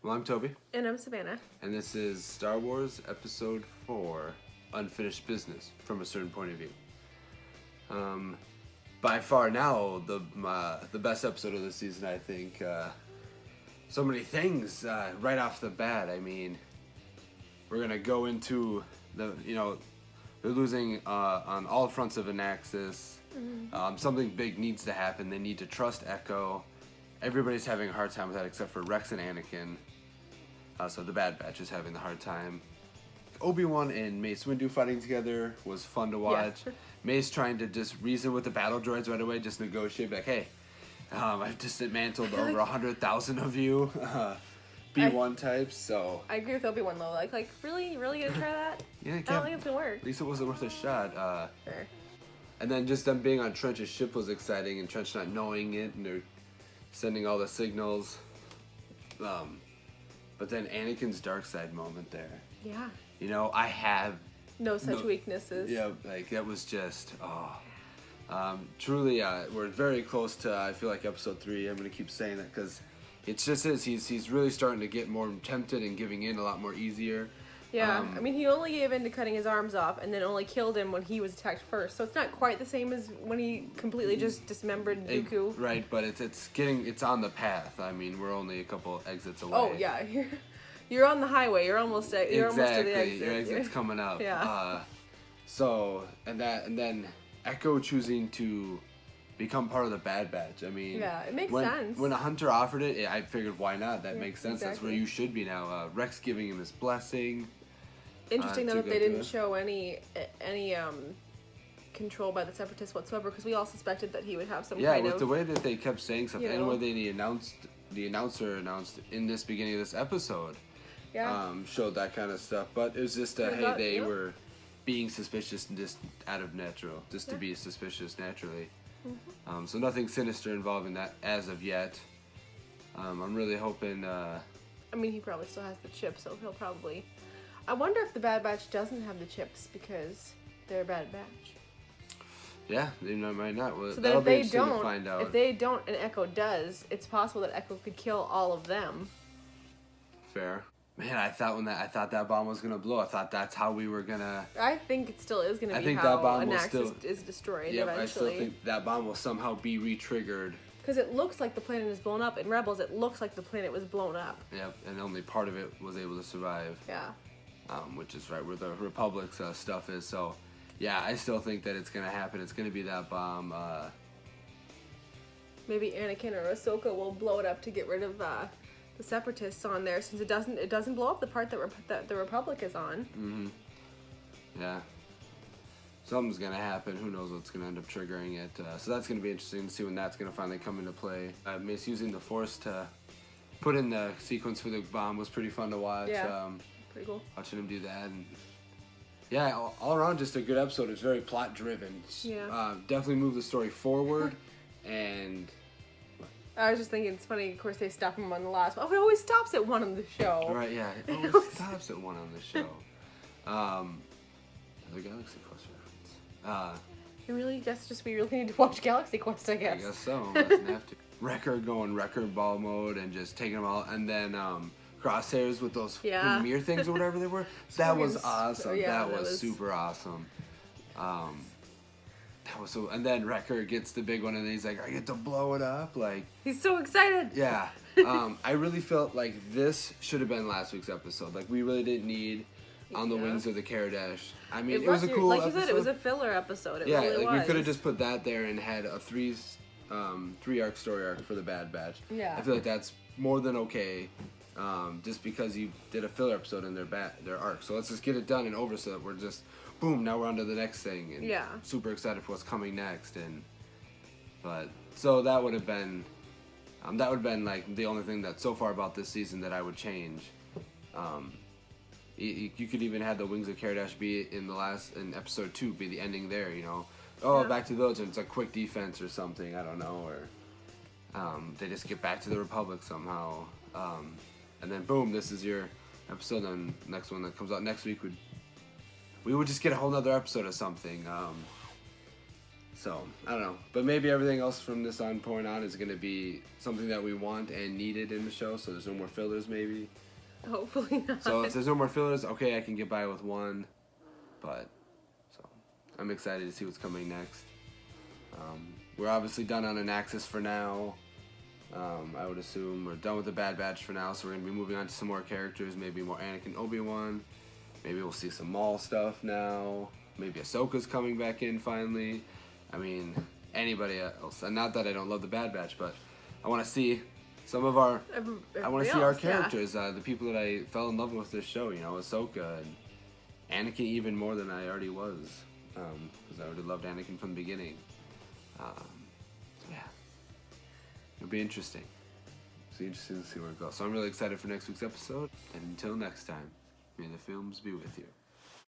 Well, I'm Toby. And I'm Savannah. And this is Star Wars Episode 4, Unfinished Business, from a certain point of view. By far now, the best episode of the season, I think. So many things right off the bat. I mean, we're going to go into they're losing on all fronts of Anaxis. Mm-hmm. Something big needs to happen. They need to trust Echo. Everybody's having a hard time with that except for Rex and Anakin. So the Bad Batch is having the hard time. Obi-Wan and Mace Windu fighting together was fun to watch. Yeah. Mace trying to just reason with the battle droids right away, just negotiate, like, hey, I've dismantled over 100,000 of you B1 types, so... I agree with Obi-Wan, though. Like really gonna try that? Yeah, I don't think it's gonna work. At least it wasn't worth a shot. Sure. And then just them being on Trench's ship was exciting, and Trench not knowing it, and they're sending all the signals. But then Anakin's dark side moment there. Yeah. You know, I have... No such weaknesses. Yeah, like, that was just, truly, we're very close to, I feel like, Episode 3. I'm going to keep saying that because it just is. He's really starting to get more tempted and giving in a lot more easier. Yeah, I mean, he only gave in to cutting his arms off and then only killed him when he was attacked first. So it's not quite the same as when he completely just dismembered Dooku. Right, but it's on the path. I mean, we're only a couple exits away. Oh, yeah. You're on the highway. You're almost to the exit. Your exit's coming up. Yeah. And then Echo choosing to become part of the Bad Batch. I mean, yeah, it makes sense. When a Hunter offered it, I figured why not? That makes sense. Exactly. That's where you should be now. Rex giving him his blessing. Interesting though that they didn't show any control by the Separatists whatsoever, because we all suspected that he would have some kind of... Yeah, with the way that they kept saying stuff, and the way the announcer announced in this beginning of this episode, showed that kind of stuff. But it was just they were being suspicious and just out of to be suspicious naturally. Mm-hmm. So nothing sinister involving that as of yet. I'm really hoping... I mean, he probably still has the chip, so he'll probably... I wonder if the Bad Batch doesn't have the chips because they're a Bad Batch. Yeah, they might not. Well, so that if they don't, if they don't and Echo does, it's possible that Echo could kill all of them. Fair. Man, I thought that bomb was gonna blow. I thought that's how we were gonna... I think it still is gonna be how that bomb is destroyed eventually. I still think that bomb will somehow be re-triggered. Because it looks like the planet is blown up. In Rebels, it looks like the planet was blown up. Yep, and only part of it was able to survive. Yeah. Which is right where the Republic's stuff is. So, yeah, I still think that it's going to happen. It's going to be that bomb. Maybe Anakin or Ahsoka will blow it up to get rid of the Separatists on there, since it doesn't blow up the part that the Republic is on. Mm-hmm. Yeah. Something's going to happen. Who knows what's going to end up triggering it. So that's going to be interesting to see when that's going to finally come into play. Misusing the Force to put in the sequence for the bomb was pretty fun to watch. Yeah. Pretty cool. Watching him do that, and all around just a good episode. It's very plot driven. Yeah. Definitely moved the story forward, and I was just thinking it's funny. Of course, they stop him on the last one. Oh, it always stops at one on the show. Right? Yeah, it always stops at one on the show. The Galaxy Quest reference. We really need to watch Galaxy Quest, I guess. I guess so. Doesn't have to. Wrecker going wrecking ball mode and just taking them all, and then Crosshairs with those premiere things or whatever they were. That was awesome. That was super awesome. That was so. And then Wrecker gets the big one, and he's like, "I get to blow it up!" Like, he's so excited. Yeah. I really felt like this should have been last week's episode. Like, we really didn't need On the Wings of the Karadesh. I mean, it was a cool episode. Like you said, it was a filler episode. It really was. We could have just put that there and had a three arc story arc for the Bad Batch. Yeah. I feel like that's more than okay. Just because you did a filler episode in their arc. So let's just get it done and over so that we're just, boom, now we're on to the next thing. And super excited for what's coming next. So that would have been like the only thing that so far about this season that I would change. You could even have the Wings of Karadesh be in episode 2, be the ending there, you know. Back to those, and it's a quick defense or something, I don't know, or they just get back to the Republic somehow. And then boom, this is your episode, and next one that comes out next week we would just get a whole nother episode of something. So, I don't know. But maybe everything else from this point on is going to be something that we want and needed in the show, so there's no more fillers, maybe. Hopefully not. So, if there's no more fillers, okay, I can get by with one. But, so, I'm excited to see what's coming next. We're obviously done on Anaxis for now. I would assume we're done with the Bad Batch for now, so we're going to be moving on to some more characters, maybe more Anakin, Obi-Wan. Maybe we'll see some Maul stuff now. Maybe Ahsoka's coming back in finally. I mean, anybody else. And not that I don't love the Bad Batch, but I want to see some of our... I want to see our characters, the people that I fell in love with this show, you know, Ahsoka and Anakin even more than I already was. Because I already loved Anakin from the beginning. Yeah. It'll be interesting. It'll be interesting to see where it goes. So I'm really excited for next week's episode. And until next time, may the films be with you.